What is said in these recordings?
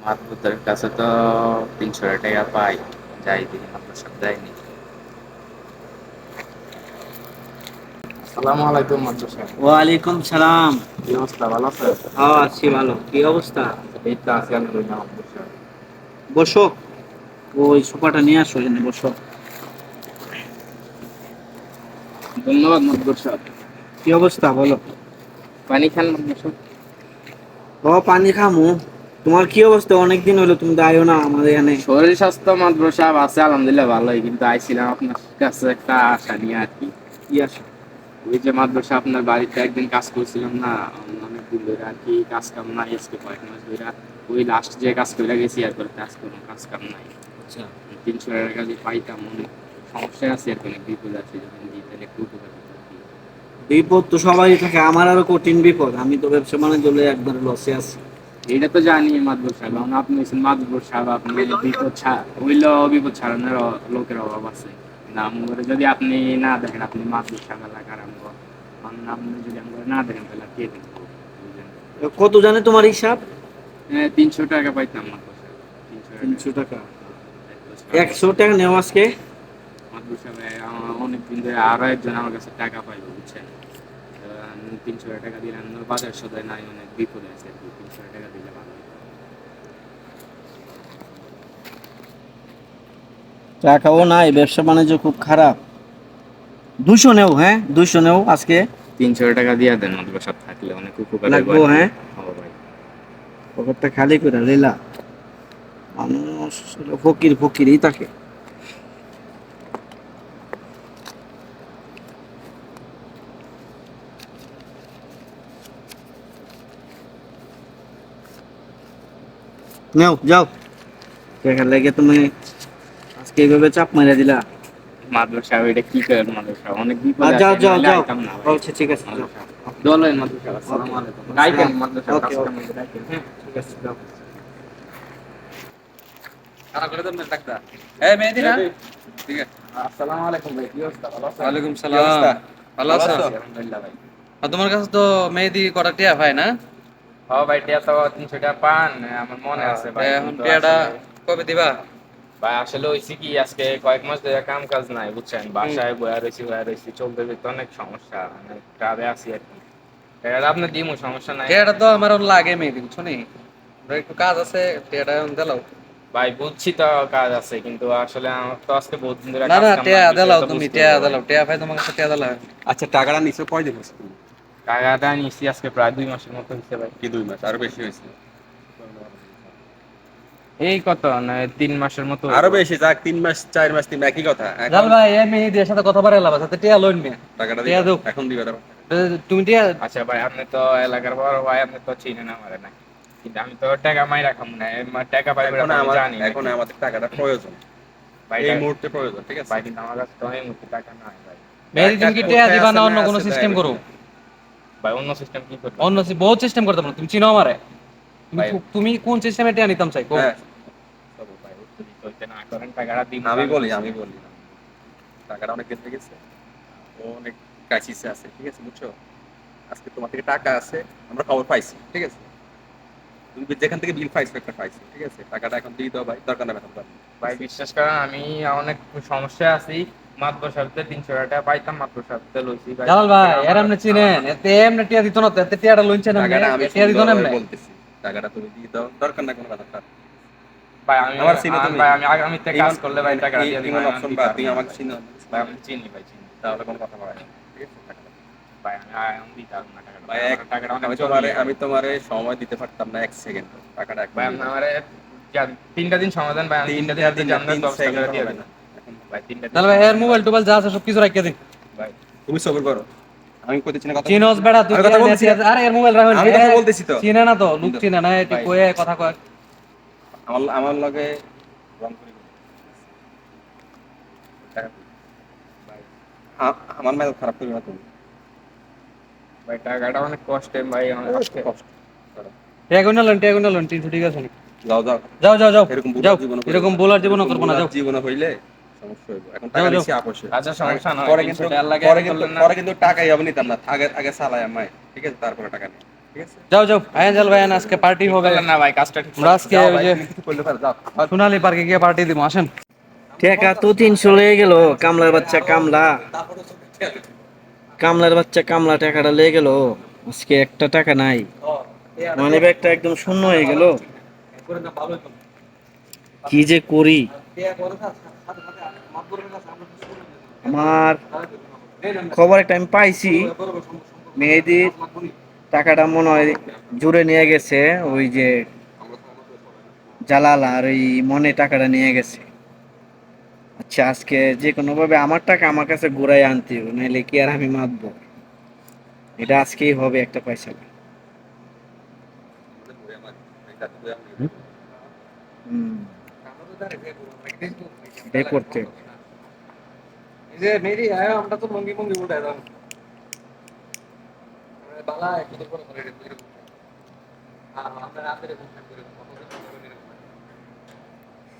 মাহবুবের কাছে তো ৩০০ টাকা পাই, যাই দিই মাত্র সব দেয়নি। আসসালামু আলাইকুম মাত্র সাহেব। ওয়ালাইকুম সালাম। কি অবস্থা, ভালো আছেন? হ্যাঁ আছি ভালো, কি অবস্থা? এই তো আছি আলহামদুলিল্লাহ মাত্র সাহেব। বসো, ওই সোফাটা নিয়ে আসো, এখানে বসো। ধন্যবাদ মাত্র সাহেব। কি অবস্থা বলো? পানি খান মাত্র সাহেব। ও পানি খামু। তোমার কি অবস্থা? অনেকদিন হলো, তুমি তো আইও না আমাদের এখানে। শরীর স্বাস্থ্য মাত্র সাহেব আছে আলহামদুলিল্লাহ ভালোই, কিন্তু আইছিলাম আপনার কাছে একটা আশা নিয়ে আর কি। কি আসো? ওই যে মাদ্রাসা আপনার বাড়িতে একদিন কাজ করছিলাম না, অনেকদিন ধরে আর কি কাজ কাম নাই, আজকে কয়েক মাস ধরে ওই লাস্ট যে কাজ করে গেছি, আর করে কাজ কোনো কাজ কাম নাই। আচ্ছা, ৩০০ টাকা যদি পাইতাম অনেক সমস্যায় আছে আর কি, অনেক বিপদ আছে, যখন দিই তাহলে একটু উপকার হতো আর কি। বিপদ তো সবারই থাকে, আমার আরো কঠিন বিপদ। আমি তো ব্যবসা বাণিজ্য লয়ে একবার লসে আছি। এটা তো জানি মাদবর সাহেব, এখন আপনি হচ্ছেন মাদবর সাহেব, আপনি বিপদ হইলেও বিপদ ছাড়ানোর লোকের অভাব আছে না। আমগরে যদি আপনি না দেখেন, আপনি মাদবর সাহেব এলাকার আমগো, আপনি যদি আমগরে না দেখেন তাহলে আর কে দেখবো, বুঝলেন? কত জানে তোমার হিসাব? ৩০০ টাকা পাইতাম মাদবর সাহেব, ৩০০ টাকা। 300 টাকা? 100 টাকা নেও আজকে। মাদবর সাহেব অনেকদিন ধরে আরো একজন আমার কাছে টাকা পাইবো, বুঝছেন? ৩০০ টাকা দিলে আমি বাজার সদাই নাই, অনেক বিপদে আছে আর কি, ৩০০ টাকা দিলে ভালো হতো। টাকাও নাই, ব্যবসা বাণিজ্য খুব খারাপ। 200 নেও, হ্যাঁ 200 নেও আজকে। ৩০০ টাকা দিয়া দেন মাদবর সাহেব, থাকলে অনেক উপকার হইব লাগবো, আর কি। হ্যাঁ। ও ভাই, পকেটটা খালি করে লীলা। মানুষ হলো ফকির ফকিরই থাকে। নাও যাও, দেখার লাগে তুমি আজকে এইভাবে চাপ মারা দিলা। মাদবর সাহেব এটা কি করেন মাদবর সাহেব, অনেক বিপদে যাও আছে, যাও নইলে যাও। আইতাম না ভাই। আচ্ছা ঠিক আছে, মাদবর যাও। সাহেব ওকে দলেন মাদবর সাহেব, ওকে। আসসালামু আলাইকুম, আসসালাম। ডাইকেন মাদবর সাহেব, ওকে কাজটার ওকে, মধ্যে ডাইকেন, হ্যাঁ। ঠিক আছে, যাও। খারাপ করে দেন ডাক্তার। এই মেহেদি না? ঠিক আছে। আসসালামু আলাইকুম ভাই, কি অবস্থা, ভালো আছেন? ওয়ালাইকুম কি অবস্থা? সালাম। ভালো ভালো আছো? আছি আলহামদুলিল্লাহ ভাই। আর তোমার কাছে তো মেহেদি কটা টিয়া ভাই না? ও ভাই, টিয়া তো ৩০০ টাকা পান, আমার মনে আছে তা ভাই, এখন কিন্তু টিয়াটা আসলে কবে দিবা? ভাই আসলে হয়েছে কি, আজকে কয়েক মাস ধরে কাম কাজ নাই, বুঝছেন? হুম। বাসায় বয়া রয়েছি, চলতে ফিরতে অনেক সমস্যা, অনেক চাপে আছি আর কি। টাকাটা আপনি দিমু, সমস্যা নাই। টিয়াটা তো আমার লাগে মেহেদি, বুঝছো নি? আমরা একটু কাজ আছে, টিয়াটা এখন দিলাও। ভাই বুঝছি তো, কাজ আছে, কিন্তু আসলে আমার তো আজকে বহুত দিন ধরে না কাজ না, কাম টিয়া নাই, বিষয়টা দিলাও, তো তুমি বুঝতে টিয়া হবে ভাই। দিলাও, টিয়া ভাই তোমার কাছে টিয়া দিলাও। আচ্ছা, টাকাটা নিছো কয়দিন হয়েছে তুমি? টাকাটা নিচ্ছি আজকে প্রায় 2 মাসের মতো হচ্ছে ভাই। কি 2 মাস? আরো বেশি হয়েছে? এই কত না 3 মাসের মতো আরো হইবো। বেশি, যাক 3 মাস 4 মাস, তিন একই কথা। জাল এখন ভাই, এই মেহেদির সাথে কথা বলে লাভ আছে, টিয়া লইন মিয়া। টাকাটা টিয়া দিবা, দাও। এখন দিবা দাও। তুমি টিয়া আচ্ছা ভাই, আপনি তো এলাকার বড় ভাই, আপনি তো চিনেন আমারে নাকি? কিন্তু আমি তো টাকা মাই রাখাম না, টাকা পাইবে এখন তো আমি আমার জানি এখন নাকি? আমাদের টাকাটা প্রয়োজন, ভাই এই মুহূর্তে প্রয়োজন, ঠিক আছে? ভাই, কিন্তু আমার কাছে তো এই মুহূর্তে টাকা নাই ভাই। মেহেদি, টাকা তুমি কি টিয়া কোথায় দিবা আছে না না অন্য কোনো আছে সিস্টেম দেখা করো? কি? ভাই অন্য সিস্টেম কি করবেন অন্য ভাই? বহুত সিস্টেম করতে পারো, তুমি চিনো আমারে। তুমি ভাই তুমি কোন সিস্টেমে টিয়া নিতাম চাই কো? হ্যাঁ, তবু ভাই যদি চলতে না করেন, টাকাটা দিন আমি ভালো বলি বুঝছেন? আমি বলি টাকাটা অনেক কেটে গেছে, ও অনেক ক্রাইসিসে আছে, ঠিক আছে? বুঝছো? আজকে তোমার থেকে টাকা আছে, আমরা খবর পাইছি, ঠিক আছে? তুমি যেখান থেকে বিল পাইছো একটা পাইছো, ঠিক আছে? টাকাটা এখন দিয়ে দাও ভাই, দরকার নেই এখন দাও। ভাই বিশ্বাস করেন, আমি অনেক সমস্যায় আছি। মাত্র সপ্তাহে ৩০০ টাকা পাইতাম, মাত্র সপ্তাহে লইছি ভাই, জালাল ভাই, এর আমার এমনি আমার চিনেন, এতে এমনি টিয়া দিত না তো, এতে টিয়াটা লইছেন এমনি, টাকাটা আমি টিয়া দিত না সুন্দরভাবে এমনি। বলতেছি, টাকাটা তুমি দিয়ে দাও, দরকার না কোনো কথা। ভাই আমি আমার চিনো তুমি? ভাই আমি আগামীতে কাজ ইমন করলে ভাই মানে টাকাটা এই দিয়ে দিই ইমন ভাই, আমি অপশন দিতে বাদ, পারবো তুমি না আমাকে ভাই। চিনো? ভাই আমি চিনি ভাই, চিনি। তাহলে কোনো কথা বলা যাবে না, ঠিক আছে? টাকাটা দাও। ভাই আমি দিতে পারবো না টাকাটা ভাই ভাই, আমার টাকাটা অনেক আমি তোমারে জরুরি ভাই। আমি তোমারে সময় দিতে পারতাম না 1 সেকেন্ড, টাকাটা এখন ভাই দিয়ে আপনি দাও। আমার 3টা দিন সমাধান ভাই, আমি 3টা দিনের দিন ভিতরে না, আপনার তিন ব্যবস্থা করে সেকেন্ডও দিয়ে হবে দেবো। না, এখন ভাই 3টা দিন জালাল ভাই, এর সমাধান ভাই। মোবাইল টোবাইল যা আছে সব কিছু রাখিয়ে দিন। ভাই তুমি সবর করো, আমি কইতেছি না, কথা চিনোস বলতেছি না, বেড়া তুই আমি টিয়া কথা নে বলতেছি টিয়া না, আরে এর মোবাইল রাখুন আমি এ। কথা বলতেছি তো। চিনে না তো, লোক কিন্তু চিনে না, এটি ভাই কয়ে কথা কয়। আমার আমার লগে রং করি না। টাকা দাও। ভাই আমার মেজাজ খারাপ করি না তুমি। ভাই টাকাটা অনেক কষ্টে ভাই, আজকে কষ্ট করো। টিয়া গুনা লোন 300 ঠিক আছে নি? যাও যাও, যাও যাও যাও এরকম যাও। বুলার জীবন করিও এরকম না, বোলার জীবনও এরকম করবো না, বুলার যাও জীবন হইলে সমস্যা হইব। এখন টাকা যাও যাও। নিছি আপসে, আচ্ছা সমস্যা নয়, পরে ৩০০ কিন্তু টাকার লাগে পরে এমনি কিন্তু করলেন না। পরে কিন্তু টাকাই হবে নিতাম না, আগে আগে চালাই আমায়, ঠিক আছে? তারপরে টাকা নিই। ঠিক আছে? যাও যাও আয়ানজাল ভাই আজকে পার্টি হবে বললেন না ভাই কাজটা ঠিক আমরা আজকে যাও ওই ভাই, যে তুমি কিছু করলে পারো, যাও। সোনালী পার্কে গিয়ে পার্টি দিব আসেন। টাকা তো 300 লেগে গেল, কামলার বাচ্চা কামলা, কামলার বাচ্চা কামলা টাকাটা লেগে গেল। আজকে একটা টাকা নাই, মানে ব্যাগটা একদম শূন্য হয়ে গেল। কি যে করি, আমার খবর একটা আমি পাইছি, মেহেদির টাকাটা মনে হয় জুড়ে নিয়ে গেছে ওই যে জালাল, আর ওই মনে টাকাটা নিয়ে গেছে। আচ্ছা আজকে যে কোনো ভাবে আমার টাকা আমার কাছে ঘুরাই আনতে হবে, নাহলে কি আর আমি মাতবো। এটা আজকেই হবে একটা পয়সা। হুম, এটাই করতে হবে। এই যে মেরি আয় আমরা তো মঙ্গি মঙ্গি উঠাই দাও বালা একটু তো করে করে আমরা রাতে করে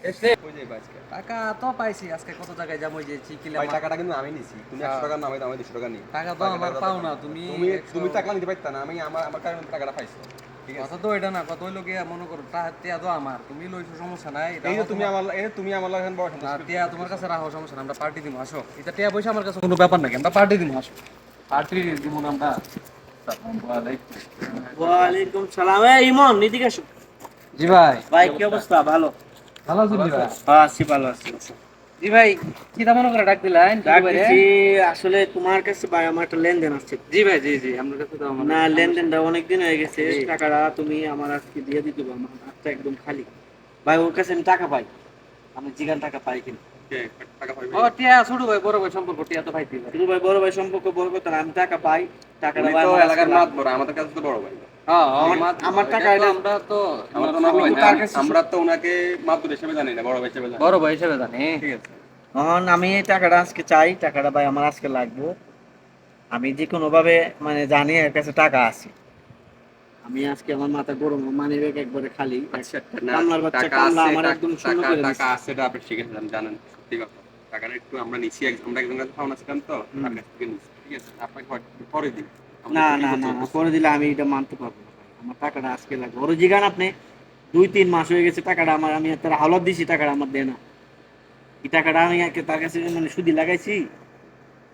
এসে কই যাইবা আজকে? টাকা তো পাইছি আজকে কত টাকায় যাবো যে চিকিলে ভাই টাকাটা কিন্তু আমি নিছি, তুমি 100 টাকা নামাই দাও, আমি 200 টাকা নিই। টাকা তো আমার পাও না তুমি তুমি তুমি টাকা নিতে পারতা না, আমি আমার কারণে টাকাটা পাইছি, ঠিক আছে? কথা তো এটা না কত হইলো গিয়া মনে করো টিয়া তো আমার তুমি লইছো সমস্যা নাই এই যে তুমি আমার এখন বড় না টিয়া তোমার কাছে রাখো সমস্যা না আমরা পার্টি দিব আসো এটা টিয়া পয়সা আমার কাছে কোনো ব্যাপার নাকি আমরা পার্টি দিব আসো পার্টি দিব না আমরা ওয়ালাইকুম সালাম। এই ইমন এদিকে আসো। জি ভাই ভাই কি অবস্থা? ভালো? ভালো আছেন জি ভাই হ্যাঁ আছি, ভালো আছি। জি ভাই কি তা মনে করে ডাক দিলেন ডাক দিছি, আসলে তোমার কাছে ভাই আমার একটা লেনদেন আছে। জি ভাই জি জি আমার কাছে তো আমার না লেনদেনটা অনেক দিন হয়ে গেছে, টাকাটা তুমি আমার আজকে দিয়ে দিতে পারো, আমার হাতটা একদম খালি। ভাই ওর কাছে আমি টাকা পাই, আমি জিগান টাকা পাই কিনা। টাকা পাইবে। ও টিয়া ছোট ভাই বড় ভাই সম্পর্ক টিয়া তো ভাই দিল শুধু ভাই বড় ভাই সম্পর্ক বড় কথা না, আমি টাকা পাই, টাকাটা তুমি ভাই তো আমার এলাকার আজকে মাত লাগবে। বড়, আমাদের কাছে তো বড় ভাই। হ্যাঁ আমার টাকা এটা আমরা তো আমরা তো আমি তো তার কাছে আমরা তো ওনাকে মাতুর হিসেবে জানি না, বড় ভাই হিসেবে জানি। বড় ভাই হিসেবে জানি ঠিক আছে? এখন আমি এই টাকাটা আজকে চাই, টাকাটা ভাই আমার আজকে লাগবে। আমি যে কোনো ভাবে মানে জানি এর কাছে টাকা আছে, আমি আজকে আমার মাথা গরম, মানি ব্যাগ একবারে খালি। আচ্ছা, না, কামলার বাচ্চা টাকা কামলা আছে, আমার একদম শূন্য টাকা করে টাকা দিছে। আছে, এটা আপনি শিখেছেন, জানেন, সত্যি কথা। টাকাটা একটু আমরা নিছি, আমরা একজন কাছে পাওনা ছিলাম তো, তার কাছ থেকে নিছি, ঠিক আছে? আপনাকে হয়তো পরে দিই। না না না না, করে দিলে আমি এটা মানতে পারবো না ভাই। আমার টাকাটা আজকে লাগবে। ওর জিগান আপনি 2-3 মাস হয়ে গেছে টাকাটা আমার, আমি তার হালত দিছি, টাকাটা আমার দেয় না। এই টাকাটা আমি তার কাছে মানে সুদি লাগাইছি।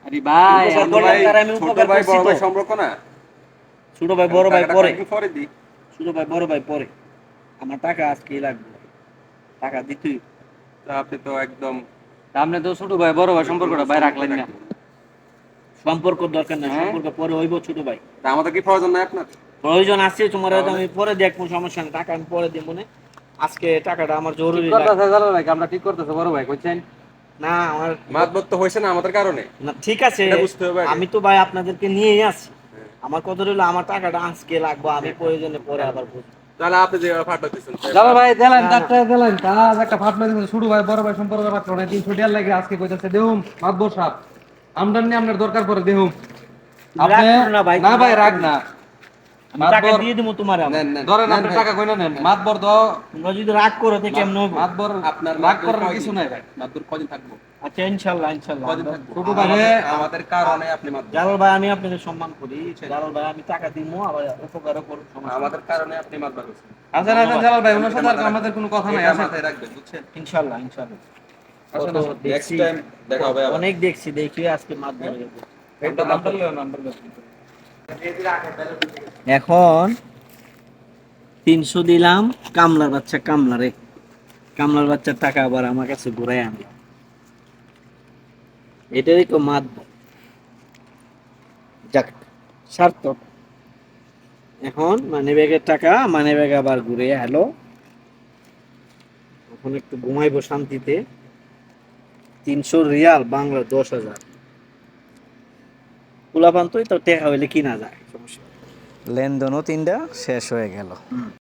আরে ভাই উপকার ছোট করলাম ভাই, তার, আমি ছোট উপকার ভাই করছি বড় তো। ভাই সম্পর্ক না? ছোট ভাই বড় ভাই টাকাটা পরে, একটু পরে দিই। ছোট ভাই বড় ভাই পরে, আমার টাকা আজকেই লাগবে, টাকা দিতেই। তা আপনি তো একদম আপনি তো ছোট ভাই বড় ভাই সম্পর্কটা ভাই রাখলেন না সম্পর্ক দরকার নাই, হ্যাঁ? সম্পর্ক পরে হইব ছোট ভাই। তা আমাদের কি প্রয়োজন নাই আপনার? প্রয়োজন আছে তোমার, হয়তো তাহলে? আমি পরে দেখবো, সমস্যা নেই, টাকা আমি পরে দিব মনে। আজকে টাকাটা আমার জরুরি ঠিক লাগবে। করতেছে জানো ভাই আমরা ঠিক করতেছে বড় ভাই কইছেন না আমার মাতবত তো হয়েছে না আমাদের কারণে, না, ঠিক আছে, এটা বুঝতে হবে আগে। আমি তো ভাই আপনাদেরকে নিয়েই আছি। আমার কথা হলো আমার টাকাটা আজকে লাগবে, আমি প্রয়োজনে পরে আবার বুঝবো। তাহলে আপনি যে ফাটা দিচ্ছেন, জানো ভাই দিলেন না, চারটা দিলেন কাজ একটা ফাটনা দিছেন ছোট ভাই বড় ভাই সম্পর্ক রাখলো না 300 টাকা লাগে আজকে কইতাছে দেহুম মাতবর সাহেব আমদানি আপনার দরকার পড়ে দেহুম রাগ করো না ভাই, না ভাই রাগ না আমি টাকা মাতবর দিয়ে দেবো তোমার। নেন নেন ধরেন নেন আপনি ভাই। টাকা কইনা নেন মাতবর দাও তোমরা যদি রাগ করো তো কেমন হবে? মাতবর আপনার রাগ করার কিছু নাই ভাই মাতবর কদিন থাকবো? আচ্ছা ইনশাল্লাহ ইনশাল্লাহ। কদিন থাকবো? ছোট ভাইরে আমাদের কারণে আপনি মাতবর, জালাল ভাই আমি আপনাদের সম্মান করি, জালাল ভাই আমি টাকা দিব, আবার উপকারও করব, সমস্যা নেই। আমাদের কারণে আপনি মাতবর হচ্ছেন। আসেন আসেন জালাল ভাই ওনার সাথে আর আমাদের কোনো কথা নাই এটা আসেন মাথায় রাখবেন, বুঝছেন? ইনশাল্লাহ ইনশাল্লাহ। আসেন, কত আসেন। দেখছি, নেক্সট টাইম দেখা হবে আবার। অনেক দেখছি, দেখি আজকে মাত ধরে যাবো। একটা নাম্বার লিও নাম্বার লিও এখন 300 দিলাম কামলার বাচ্চা কামলারে, কামলার বাচ্চার টাকা আবার আমার কাছে ঘুরাই আনলাম, এটারই তো মাত। যাক সার্থক। এখন মানি ব্যাগের টাকা মানি ব্যাগ আবার ঘুরে হ্যালো, এখন একটু ঘুমাইবো শান্তিতে। 300 রিয়াল বাংলা 10,000, পোলাপান তো টাকা হইলে কিনা যায়, সমস্যা। লেনদেনও 3টা শেষ হয়ে গেল।